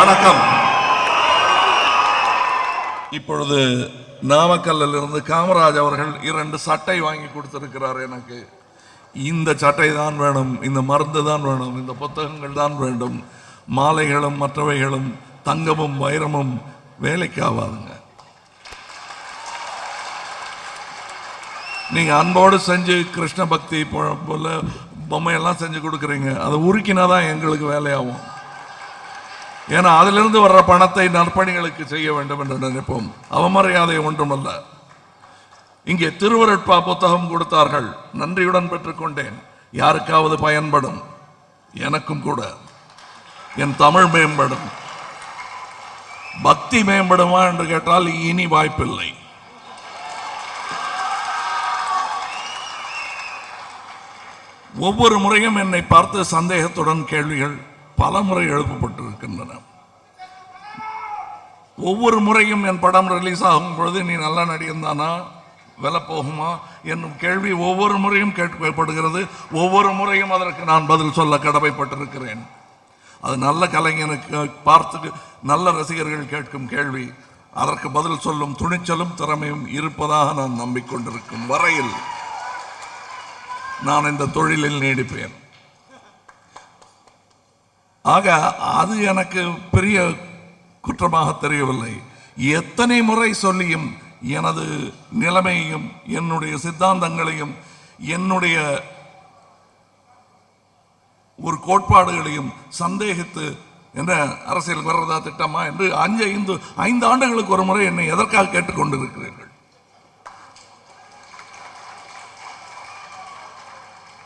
வணக்கம். இப்பொழுது நாமக்கல்லில் இருந்து காமராஜ் அவர்கள் 2 சட்டை வாங்கி கொடுத்திருக்கிறார். எனக்கு இந்த சட்டை தான் வேணும், இந்த மருந்து தான் வேணும், இந்த புத்தகங்கள் தான் வேண்டும், மாலைகளும் மற்றவைகளும் தங்கமும் வைரமும் வேலைக்கு ஆகாதுங்க. நீங்க அன்போடு செஞ்சு கிருஷ்ண பக்தி போல பொம்மையெல்லாம் செஞ்சு கொடுக்குறீங்க, அதை உருக்கினாதான் எங்களுக்கு வேலையாகும். ஏன்னா அதிலிருந்து வர்ற பணத்தை நற்பணிகளுக்கு செய்ய வேண்டும் என்று நினைப்போம். அவமரியாதை ஒன்றுமல்ல. இங்கே திருவருட்பா புத்தகம் கொடுத்தார்கள், நன்றியுடன் பெற்றுக்கொண்டேன். யாருக்காவது பயன்படும், எனக்கும் கூட. என் தமிழ் மேம்படும். பக்தி மேம்படுமா என்று கேட்டால் இனி வாய்ப்பில்லை. ஒவ்வொரு முறையும் என்னை பார்த்து சந்தேகத்துடன் கேள்விகள் பல முறை எழுப்பப்பட்டிருக்கின்றன. ஒவ்வொரு முறையும் என் படம் ரிலீஸ் ஆகும் பொழுது நீ நல்ல நடிகன் தானா, விலை போகுமா என்னும் கேள்வி ஒவ்வொரு முறையும் கேட்கப்படுகிறது. ஒவ்வொரு முறையும் அதற்கு நான் பதில் சொல்ல கடமைப்பட்டிருக்கிறேன். அது நல்ல கலைஞனுக்கு பார்த்து நல்ல ரசிகர்கள் கேட்கும் கேள்வி. அதற்கு பதில் சொல்லும் துணிச்சலும் திறமையும் இருப்பதாக நான் நம்பிக்கொண்டிருக்கும் வரையில் நான் இந்த தொழிலில் நீடிப்பேன். ஆக அது எனக்கு பெரிய குற்றமாக தெரியவில்லை. எத்தனை முறை சொல்லியும் எனது நிலைமையையும் என்னுடைய சித்தாந்தங்களையும் என்னுடைய ஒரு கோட்பாடுகளையும் சந்தேகித்து என்ன அரசியல் வர்றதா திட்டமா என்று 5 ஆண்டுகளுக்கு ஒரு முறை என்னை எதற்காக கேட்டுக்கொண்டிருக்கிறீர்கள்?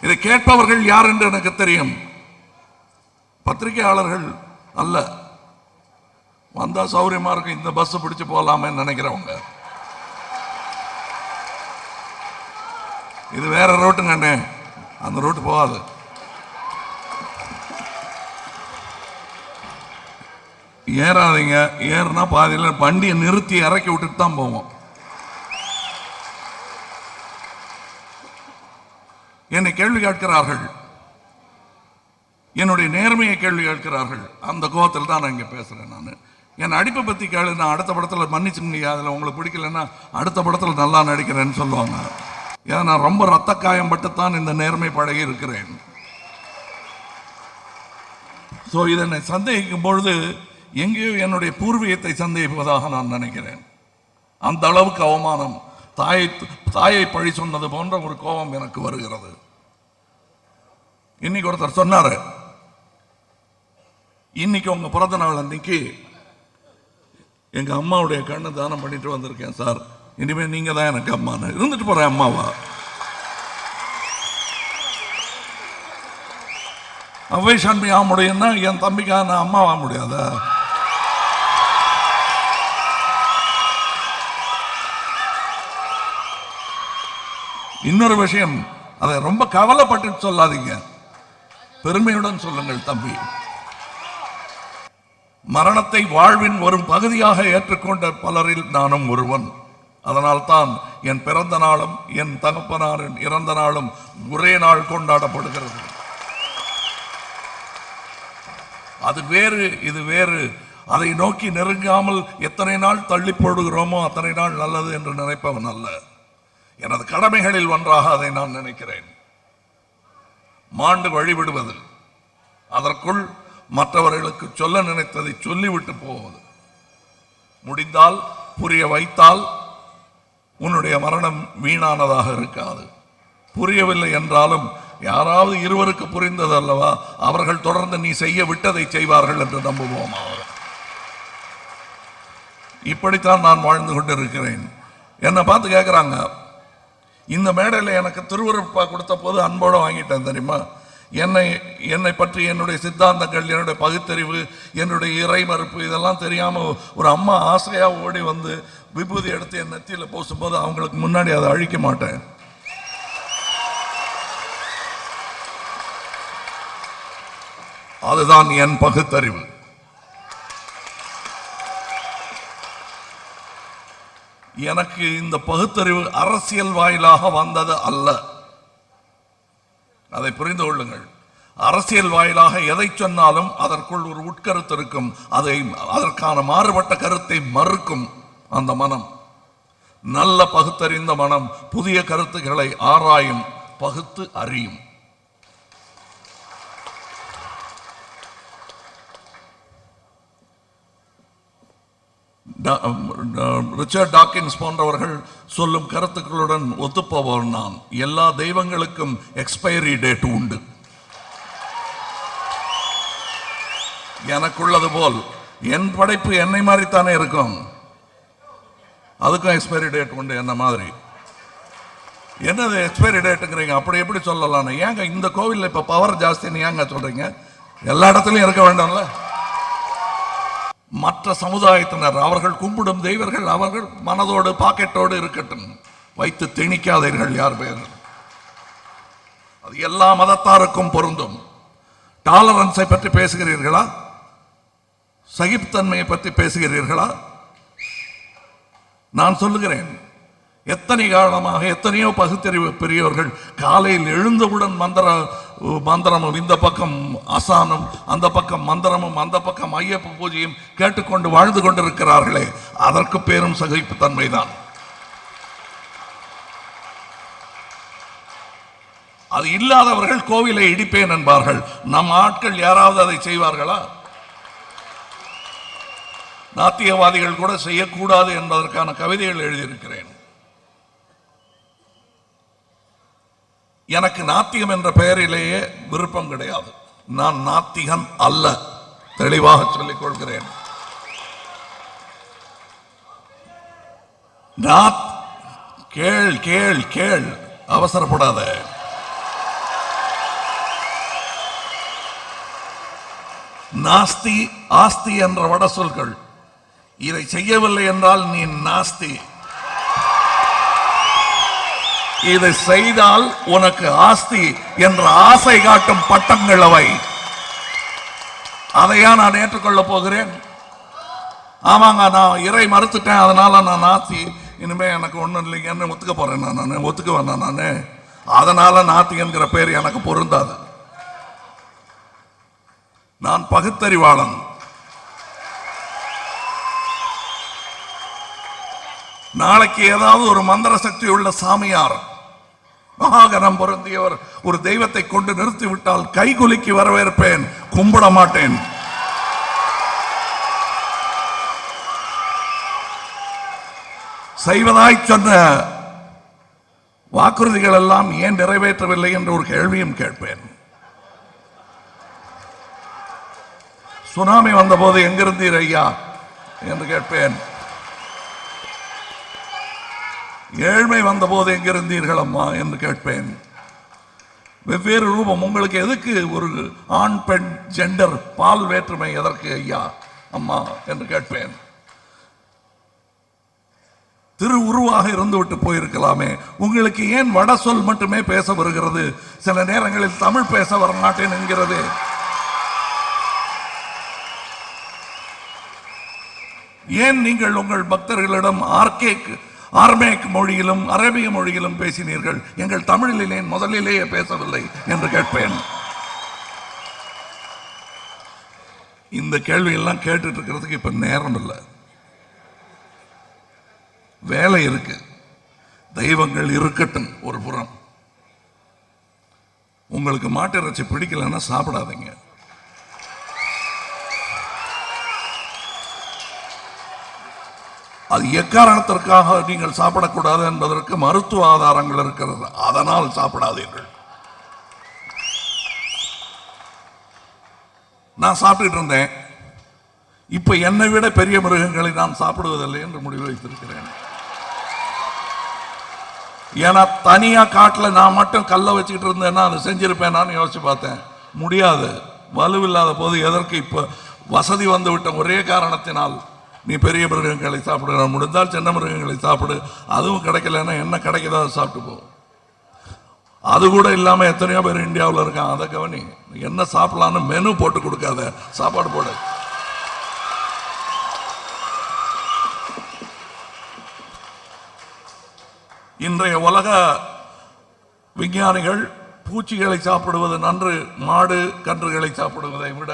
இதை கேட்பவர்கள் யார் என்று எனக்கு தெரியும். பத்திரிகையாளர்கள் அல்ல. வந்தா சௌரியமா இருக்கு, இந்த பஸ் பிடிச்சு போகலாமே நினைக்கிறவங்க. இது வேற ரோட்டுங்க, அந்த ரோட்டு போகாது. ஏறாதீங்க. ஏறுனா பாதியில் வண்டியை நிறுத்தி இறக்கி விட்டுட்டு தான் போவோம். என்னை கேள்வி கேட்கிறார்கள், என்னுடைய நேர்மையை கேள்வி கேட்கிறார்கள். அந்த கோபத்தில் தான் நான் இங்கே பேசுகிறேன். நான் என் நடிப்பை பற்றி கேளு, நான் அடுத்த படத்தில் மன்னிச்சுங்க, அதில் உங்களுக்கு பிடிக்கலன்னா அடுத்த படத்தில் நல்லா நடிக்கிறேன்னு சொல்லுவாங்க. ஏன்னா நான் ரொம்ப ரத்த காயம்பட்டுத்தான் இந்த நேர்மை பழகி இருக்கிறேன். ஸோ இதனை சந்தேகிக்கும் பொழுது எங்கேயோ என்னுடைய பூர்வீகத்தை சந்தேகிப்பதாக நான் நினைக்கிறேன். அந்த அளவுக்கு அவமானம், தாயை பழி சொன்னது போன்ற ஒரு கோபம் எனக்கு வருகிறது. இன்னைக்கு ஒருத்தர் சொன்னாரு, இன்னைக்கு உங்க பிறந்த நாள் அன்னைக்கு எங்க அம்மாவுடைய கண்ணு தானம் பண்ணிட்டு வந்திருக்கேன் சார், இனிமே நீங்க தான் எனக்கு அம்மான்னு. இருந்துட்டு போறேன் அம்மாவா. அவ்வை சாமி ஆக முடியும்னா என் தம்பிக்காக நான் அம்மா ஆக முடியாத? இன்னொரு விஷயம், அதை ரொம்ப கவலைப்பட்டு சொல்லாதீங்க, பெருமையுடன் சொல்லுங்கள் தம்பி. மரணத்தை வாழ்வின் ஒரு பகுதியாக ஏற்றுக்கொண்ட பலரில் நானும் ஒருவன். அதனால்தான் என் பிறந்த நாளும் என் தகப்பனாரின் இறந்த நாளும் ஒரே நாள் கொண்டாடப்படுகிறது. அது வேறு, இது வேறு. அதை நோக்கி நெருங்காமல் எத்தனை நாள் தள்ளி போடுகிறோமோ அத்தனை நாள் நல்லது என்று நினைப்பவன் அல்ல. எனது கடமைகளில் ஒன்றாக அதை நான் நினைக்கிறேன். மாண்டு வழிவிடுவது, அதற்குள் மற்றவர்களுக்கு சொல்ல நினைத்ததை சொல்லிவிட்டு போவது, முடிந்தால் புரிய வைத்தால் உன்னுடைய மரணம் வீணானதாக இருக்காது. புரியவில்லை என்றாலும் யாராவது இருவருக்கு புரிந்தது அல்லவா, அவர்கள் தொடர்ந்து நீ செய்ய விட்டதை செய்வார்கள் என்று நம்புவோம். இப்படித்தான் நான் வாழ்ந்து கொண்டிருக்கிறேன். என்னை பார்த்து கேட்கிறாங்க, இந்த மேடையில் எனக்கு திருவருட்பா கொடுத்த போது அன்போடு வாங்கிட்டேன் தெரியுமா? என்னை பற்றி என்னுடைய சித்தாந்தங்கள், என்னுடைய பகுத்தறிவு, என்னுடைய இறை மறுப்பு இதெல்லாம் தெரியாம ஒரு அம்மா ஆசையா ஓடி வந்து விபூதி எடுத்து என் நெத்தியில பூசும்போது அவங்களுக்கு முன்னாடி அதை அழிக்க மாட்டேன். அதுதான் என் பகுத்தறிவு. எனக்கு இந்த பகுத்தறிவு அரசியல் வாயிலாக வந்தது அல்ல, அதை புரிந்து கொள்ளுங்கள். அரசியல் வாயிலாக எதை சொன்னாலும் அதற்குள் ஒரு உட்கருத்து இருக்கும். அதற்கான மாறுபட்ட கருத்தை மறுக்கும் அந்த மனம். நல்ல பகுத்தறிந்த மனம் புதிய கருத்துக்களை ஆராயும், பகுத்து அறியும். ரிச்சர்ட் டாக்கின்ஸ் போன்றவர்கள் சொல்லும் கருத்துக்களுடன் ஒத்துப்போவர் நான். எல்லா தெய்வங்களுக்கும் எக்ஸ்பைரி டேட் உண்டு. எனக்குள்ளது போல் என் படைப்பு என்னை மாதிரி தானே இருக்கும், அதுக்கும் எக்ஸ்பைரி டேட் உண்டு. என்ன மாதிரி என்னது எக்ஸ்பைரி டேட்டுங்கிறீங்க? அப்படி எப்படி சொல்லலாம்? ஏங்க இந்த கோவிலில் இப்ப பவர் ஜாஸ்தின்னு ஏங்க சொல்றீங்க? எல்லா இடத்துலையும் இருக்க வேண்டாம்ல. மற்ற சமுதாயத்தினர் அவர்கள் கும்பிடும் தெய்வர்கள் அவர்கள் மனதோடு பாக்கெட்டோடு இருக்கட்டும், வைத்து திணிக்காதீர்கள் யார் பேர். அது எல்லா மதத்தாருக்கும் பொருந்தும். டாலரன்ஸை பற்றி பேசுகிறீர்களா? சகிப்புத்தன்மையை பற்றி பேசுகிறீர்களா? நான் சொல்லுகிறேன், எத்தனை காலமாக எத்தனையோ பகுத்தறிவு பெரியவர்கள் காலையில் எழுந்தவுடன் மந்திரமும், இந்த பக்கம் அசானம், அந்த பக்கம் மந்திரமும், அந்த பக்கம் ஐயப்ப பூஜையும் கேட்டுக்கொண்டு வாழ்ந்து கொண்டிருக்கிறார்களே, அதற்கு பேரும் சகிப்புத்தன்மை தான். அது இல்லாதவர்கள் கோவிலை இடிப்பேன் என்பார்கள். நம் ஆட்கள் யாராவது அதை செய்வார்களா? நாத்தியவாதிகள் கூட செய்யக்கூடாது என்பதற்கான கவிதைகள் எழுதியிருக்கிறேன். எனக்கு நாத்திகம் என்ற பெயரிலேயே விருப்பம் கிடையாது. நான் நாத்திகன் அல்ல, தெளிவாக சொல்லிக் கொள்கிறேன். கேள் கேள் கேள், அவசரப்படாத. நாஸ்தி ஆஸ்தி என்ற வட சொற்கள். இதை செய்யவில்லை என்றால் நீ நாஸ்தி, இதை செய்தால் உனக்கு ஆஸ்தி என்ற ஆசை காட்டும் பட்டங்கள் அவை. அதையா நான் ஏற்றுக்கொள்ள போகிறேன்? ஆமாங்க, நான் இறை மறுத்துட்டேன், அதனால நான் நாஸ்தி, இனிமே எனக்கு ஒண்ணும் இல்லைங்கன்னு ஒத்துக்க போறேன். நான் ஒத்துக்க வேண்டாம். நானு அதனால நாஸ்தி என்கிற பேர் எனக்கு பொருந்தாது. நான் பகுத்தறிவாளன். நாளைக்கு ஏதாவது ஒரு மந்திர சக்தி உள்ள சாமியார், மகாகரம் பொருந்தியவர் ஒரு தெய்வத்தை கொண்டு நிறுத்திவிட்டால் கைகுலுக்கி வரவேற்பேன், கும்பிட மாட்டேன். செய்வதாய் சொன்ன வாக்குறுதிகள் எல்லாம் ஏன் நிறைவேற்றவில்லை என்று ஒரு கேள்வியும் கேட்பேன். சுனாமி வந்தபோது எங்கிருந்தீர் ஐயா என்று கேட்பேன். ஏழ்மை வந்தபோது எங்கிருந்தீர்கள் அம்மா என்று கேட்பேன். வெவ்வேறு ரூபம். உங்களுக்கு எதுக்கு ஒரு ஆண் பெண் ஜெண்டர் பால் வேற்றுமை எதற்கு ஐயா அம்மா என்று கேட்பேன். திரு உருவாக இருந்து விட்டு போயிருக்கலாமே. உங்களுக்கு ஏன் வட சொல் மட்டுமே பேச வருகிறது? சில நேரங்களில் தமிழ் பேச வர மாட்டேன் என்கிறது. ஏன் நீங்கள் உங்கள் பக்தர்களிடம் ஆர்மேக் மொழியிலும் அரேபிய மொழியிலும் பேசினீர்கள், எங்கள் தமிழில் ஏன் முதலிலேயே பேசவில்லை என்று கேட்பேன். இந்த கேள்வி எல்லாம் கேட்டுட்டு இருக்கிறதுக்கு இப்ப நேரம் இல்லை, வேலை இருக்கு. தெய்வங்கள் இருக்கட்டும் ஒரு புறம். உங்களுக்கு மாட்டு இறைச்சி பிடிக்கலன்னா சாப்பிடாதீங்க. அது எக்காரணத்திற்காக நீங்கள் சாப்பிடக்கூடாது என்பதற்கு மருத்துவ ஆதாரங்கள் இருக்கிறது, அதனால் சாப்பிடாதீர்கள். நான் சாப்பிட்டு இருந்தேன், இப்ப என்னை விட பெரிய மிருகங்களை நான் சாப்பிடுவதில்லை என்று முடிவு வைத்திருக்கிறேன். ஏன்னா தனியா காட்டுல நான் மட்டும் கல்லை வச்சுக்கிட்டு இருந்தேன்னா அதை செஞ்சிருப்பேன் யோசிச்சு பார்த்தேன். முடியாது. வலுவில்லாத போது எதற்கு? இப்ப வசதி வந்து விட்ட ஒரே காரணத்தினால் நீ பெரிய மிருகங்களை சாப்பிடு, முடிந்தால் சின்ன மிருகங்களை சாப்பிடு, அதுவும் கிடைக்கலன்னா என்ன கிடைக்குதோ அதை சாப்பிட்டு போ. அது கூட இல்லாம எத்தனையோ பேர் இந்தியாவில் இருக்கான், அதை கவனி. என்ன சாப்பிடலான்னு மெனு போட்டு கொடுக்காத, சாப்பாடு போடு. இன்றைய உலக விஞ்ஞானிகள் பூச்சிகளை சாப்பிடுவது நன்று, மாடு கன்றுகளை சாப்பிடுவதை விட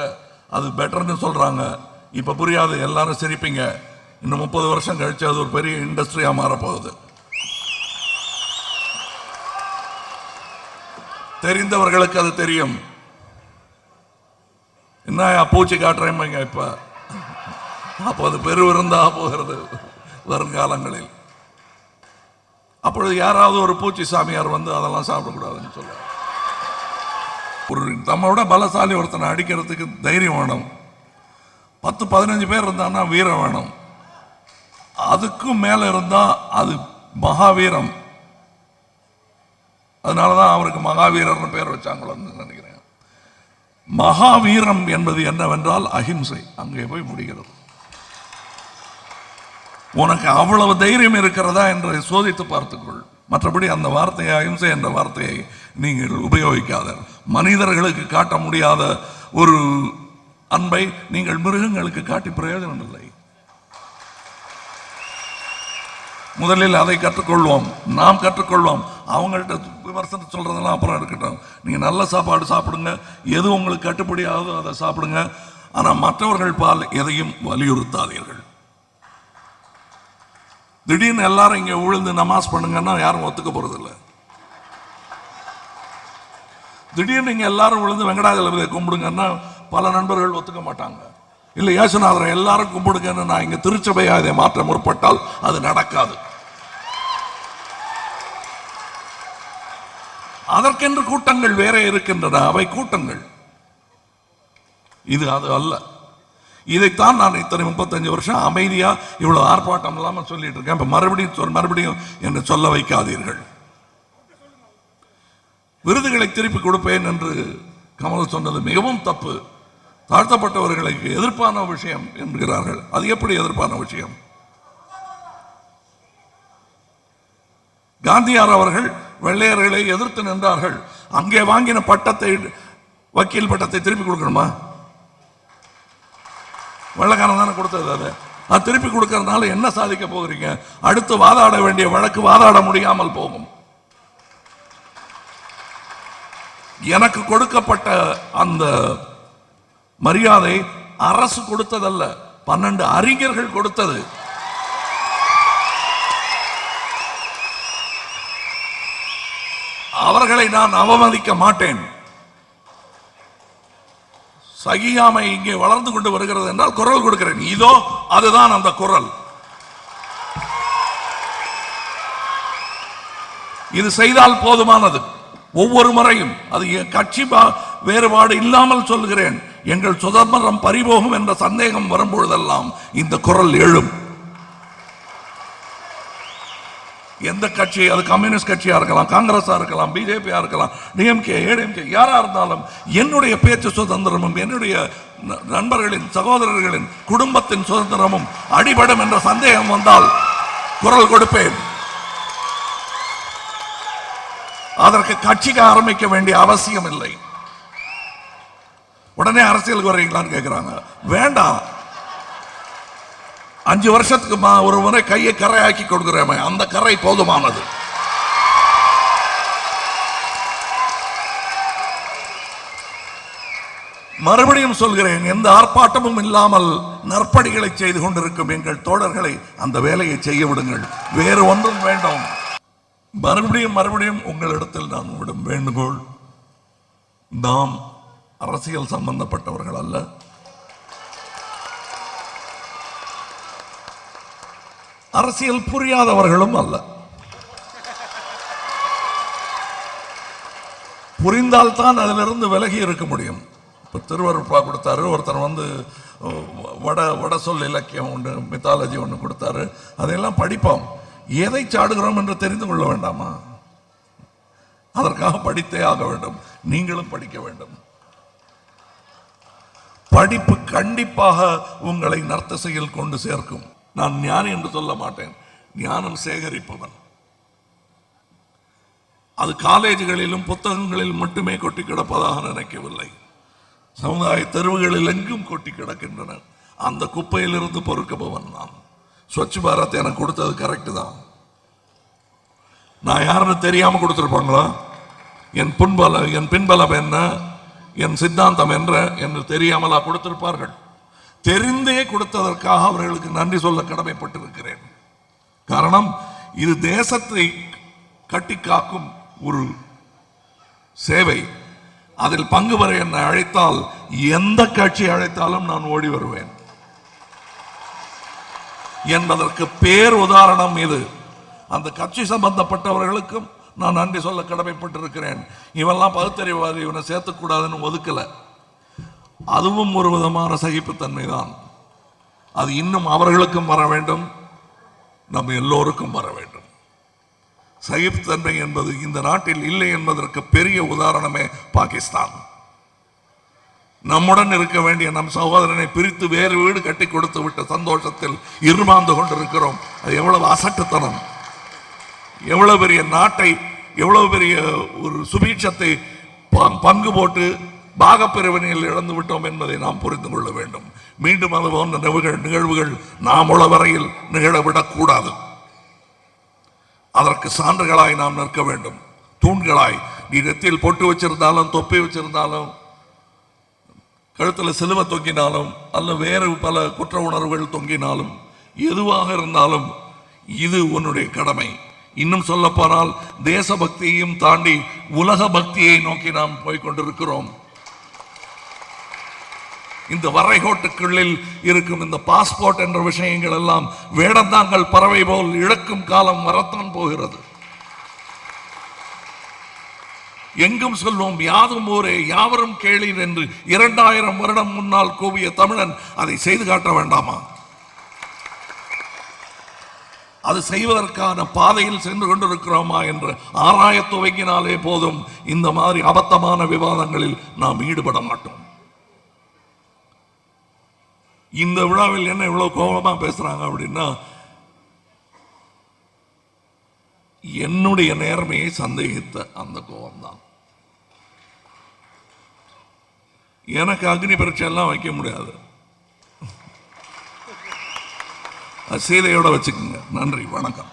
அது பெட்டர்னு சொல்றாங்க. இப்ப புரியாது, எல்லாரும் சிரிப்பீங்க. இன்னும் 30 வருஷம் கழிச்சு அது ஒரு பெரிய இண்டஸ்ட்ரியா மாறப்போகுது. தெரிந்தவர்களுக்கு அது தெரியும். என்ன பூச்சி காட்டுறேன் இப்ப, அப்போ அது பெருவிருந்தா போகிறது வருங்காலங்களில். அப்பொழுது யாராவது ஒரு பூச்சி சாமியார் வந்து அதெல்லாம் சாப்பிடக்கூடாதுன்னு சொல்லுவார். ஒரு நம்மளோட பலசாலி ஒருத்தனை அடிக்கிறதுக்கு தைரியம் வேணும். 10-15 பேர் இருந்தான்னா வீரம் வேணும். அதுக்கும் மேல இருந்தா அது மகாவீரம். அதனாலதான் அவருக்கு மகாவீரர்னு பேர் வச்சாங்களோன்னு நினைக்கிறேன். மகாவீரம் என்பது என்னவென்றால் அஹிம்சை. அங்கே போய் முடிகிறது. உனக்கு அவ்வளவு தைரியம் இருக்கிறதா என்று சோதித்து பார்த்துக்கொள். மற்றபடி அந்த வார்த்தையை, அஹிம்சை என்ற வார்த்தையை நீங்கள் உபயோகிக்காத. மனிதர்களுக்கு காட்ட முடியாத ஒரு அன்பை நீங்கள் மிருகங்களுக்கு காட்டி பிரயோஜனம் இல்லை. முதலில் அதை கற்றுக்கொள்வோம், நாம் கற்றுக்கொள்வோம். அவங்கள்ட்ட விமர்சனம் சொல்றதெல்லாம் அப்புறம் இருக்கட்டும். நீங்க நல்ல சாப்பாடு சாப்பிடுங்க, எது உங்களுக்கு கட்டுப்படி ஆகுதோ அதை சாப்பிடுங்க. ஆனா மற்றவர்கள் பால் எதையும் வலியுறுத்தாதீர்கள். திடீர்னு எல்லாரும் இங்க விழுந்து நமாஸ் பண்ணுங்கன்னா யாரும் ஒத்துக்க போறது இல்லை. திடீர்னு இங்க எல்லாரும் விழுந்து வெங்கடாஜலபதியை கும்பிடுங்கன்னா பல நண்பர்கள் ஒத்துக்க மாட்டாங்க. இல்லை இயேசுநாதரை எல்லாரும் கும்பிடுங்கன்னு நான் இங்க திருச்சபையா இதை மாற்ற முற்பட்டால் அது நடக்காது. அதற்கென்று கூட்டங்கள் வேற இருக்கின்றன, அவை கூட்டங்கள். இது அது அல்ல. இதைத்தான் நான் இத்தனை 35 வருஷம் அமைதியா இவ்வளவு ஆர்ப்பாட்டம் இல்லாம சொல்லிட்டு இருக்கேன். இப்ப மறுபடியும் என்று சொல்ல வைக்காதீர்கள். விருதுகளை திருப்பி கொடுப்பேன் என்று கமல் சொன்னது மிகவும் தப்பு. தாழ்த்தப்பட்டவர்களுக்கு எதிர்ப்பான விஷயம் என்கிறார்கள். அது எப்படி எதிர்ப்பான விஷயம்? காந்தியார் அவர்கள் வெள்ளையர்களை எதிர்த்து நின்றார்கள். அங்கே வாங்கின பட்டத்தை, வக்கீல் பட்டத்தை திருப்பி கொடுக்கணுமா? வெள்ளைக்காரன் தானே கொடுத்தது. அது திருப்பி கொடுக்கறதுனால என்ன சாதிக்க போகிறீங்க? அடுத்து வாதாட வேண்டிய வழக்கு வாதாட முடியாமல் போகும். எனக்கு கொடுக்கப்பட்ட அந்த மரியாதை அரசு கொடுத்ததல்ல, 12 அறிஞர்கள் கொடுத்தது. அவர்களை நான் அவமதிக்க மாட்டேன். சகியாமை இங்கே வளர்ந்து கொண்டு வருகிறது என்றால் குரல் கொடுக்கிறேன். இதோ அதுதான் அந்த குரல். இது செய்தால் போதுமானது. ஒவ்வொரு முறையும் அது கட்சி வேறுபாடு இல்லாமல் சொல்கிறேன். எங்கள் சுதந்திரம் பறிபோகும் என்ற சந்தேகம் வரும்பொழுதெல்லாம் இந்த குரல் எழும். எந்த கட்சி, அது கம்யூனிஸ்ட் கட்சியா இருக்கலாம், காங்கிரஸா இருக்கலாம், பிஜேபியா இருக்கலாம், டிஎம்கே, ஏடிஎம்கே, யாரா இருந்தாலும் என்னுடைய பேச்சு சுதந்திரமும் என்னுடைய நண்பர்களின், சகோதரர்களின், குடும்பத்தின் சுதந்திரமும் அடிபடும் என்ற சந்தேகம் வந்தால் குரல் கொடுப்பேன். அதற்கு கட்சிக்கு ஆரம்பிக்க வேண்டிய அவசியம் இல்லை. உடனே அரசியலுக்கு வர்றீங்களான்னு கேட்கிறாங்க. வேண்டாம். 5 வருஷத்துக்கு ஒரு முறை கையை கரையாக்கி கொடுக்கிறேன், அந்த கரை போதுமானது. மறுபடியும் சொல்கிறேன், எந்த ஆர்ப்பாட்டமும் இல்லாமல் நற்பணிகளை செய்து கொண்டிருக்கும் எங்கள் தோழர்களை அந்த வேலையை செய்ய விடுங்கள். வேறு ஒன்றும் வேண்டாம். மறுபடியும் உங்களிடத்தில் நான் விடும் வேண்டுகோள், நாம் அரசியல் சம்பந்தப்பட்டவர்கள் அல்ல. அரசியல் புரியாதவர்களும் அல்ல. புரிந்தால்தான் அதிலிருந்து விலகி இருக்க முடியும். இப்போ திருவருட்பா கொடுத்தாரு, ஒருத்தர் வந்து வட சொல் இலக்கியம் ஒன்று, மித்தாலஜி ஒன்று கொடுத்தாரு. அதையெல்லாம் படிப்போம். எதை சாடுகிறோம் என்று தெரிந்து கொள்ள வேண்டாமா? அதற்காக படித்தே ஆக வேண்டும். நீங்களும் படிக்க வேண்டும். படிப்பு கண்டிப்பாக உங்களை நர்த்தசையில் கொண்டு சேர்க்கும். நான் ஞானி என்று சொல்ல மாட்டேன், ஞானம் சேகரிப்பவன். அது காலேஜுகளிலும் புத்தகங்களில் மட்டுமே கொட்டி கிடப்பதாக நினைக்கவில்லை. சமுதாய தெருவுகளில் எங்கும் கொட்டி கிடக்கின்றன. அந்த குப்பையிலிருந்து பொறுக்கப்பவன் நான். ஸ்வச் பாரத் எனக்கு கொடுத்தது கரெக்ட் தான். நான் யாருன்னு தெரியாம கொடுத்துருப்பாங்களா? என் பின்பலம் என்ன, என் சித்தாந்தம் என்று தெரியாமலா கொடுத்திருப்பார்கள்? தெரிந்தே கொடுத்ததற்காக அவர்களுக்கு நன்றி சொல்ல கடமைப்பட்டிருக்கிறேன். காரணம், இது தேசத்தை கட்டி காக்கும் ஒரு சேவை. அதில் பங்கு பெற என்னை அழைத்தால், எந்த கட்சி அழைத்தாலும் நான் ஓடி வருவேன் என்பதற்கு பேர் உதாரணம் இது. அந்த கட்சி சம்பந்தப்பட்டவர்களுக்கும் நான் நன்றி சொல்ல கடமைப்பட்டிருக்கிறேன். இவெல்லாம் பகுத்தறிவாதி, இவனை சேர்த்துக்கூடாதுன்னு ஒதுக்கல. அதுவும் ஒரு விதமான சகிப்புத்தன்மை தான். அது இன்னும் அவர்களுக்கும் வர வேண்டும், நம்ம எல்லோருக்கும் வர வேண்டும். சகிப்புத்தன்மை என்பது இந்த நாட்டில் இல்லை என்பதற்கு பெரிய உதாரணமே பாகிஸ்தான். நம்முடன் இருக்க வேண்டிய நம் சகோதரனை பிரித்து வேறு வீடு கட்டி கொடுத்து விட்ட சந்தோஷத்தில் இருமாந்து கொண்டிருக்கிறோம். அது எவ்வளவு அசட்டுத்தனம், எவ்வளவு பெரிய நாட்டை, எவ்வளவு பெரிய ஒரு சுபீட்சத்தை பங்கு போட்டு பாகப்பிரிவினையில் இழந்து விட்டோம் என்பதை நாம் புரிந்து கொள்ள வேண்டும். மீண்டும் அது போன்ற நிகழ்வுகள் நாம் உளவரையில் நிகழவிடக்கூடாது. அதற்கு சான்றுகளாய் நாம் நிற்க வேண்டும், தூண்களாய். நீ நெத்தியில் பொட்டு வச்சிருந்தாலும், தொப்பி வச்சிருந்தாலும், கழுத்தில் சிலுவை தொங்கினாலும், அல்ல வேறு பல குற்ற உணர்வுகள் தொங்கினாலும், எதுவாக இருந்தாலும் இது உன்னுடைய கடமை. இன்னும் சொல்ல போனால், தேசபக்தியையும் தாண்டி உலக பக்தியை நோக்கி நாம் போய்கொண்டிருக்கிறோம். இந்த வரைகோட்டுக்குள்ளில் இருக்கும் இந்த பாஸ்போர்ட் என்ற விஷயங்கள் எல்லாம் வேடந்தாங்கள் பறவை போல் இழக்கும் காலம் வரத்தான் போகிறது. எங்கும் சொல்வோம் யாதும் ஊரே யாவரும் கேளீர் என்று 2000 வருடம் முன்னால் கூவிய தமிழன் அதை செய்து காட்ட வேண்டாமா? அது செய்வதற்கான பாதையில் சென்று கொண்டிருக்கிறோமா என்று ஆராய துவங்கினாலே போதும். இந்த மாதிரி அபத்தமான விவாதங்களில் நாம் ஈடுபட மாட்டோம். இந்த விழாவில் என்ன இவ்வளவு கோபமா பேசுறாங்க அப்படின்னா, என்னுடைய நேர்மையை சந்தேகித்த அந்த கோபம்தான். எனக்கு அக்னி பரீட்சை எல்லாம் வைக்க முடியாது, சீதையோட வச்சுக்கோங்க. நன்றி, வணக்கம்.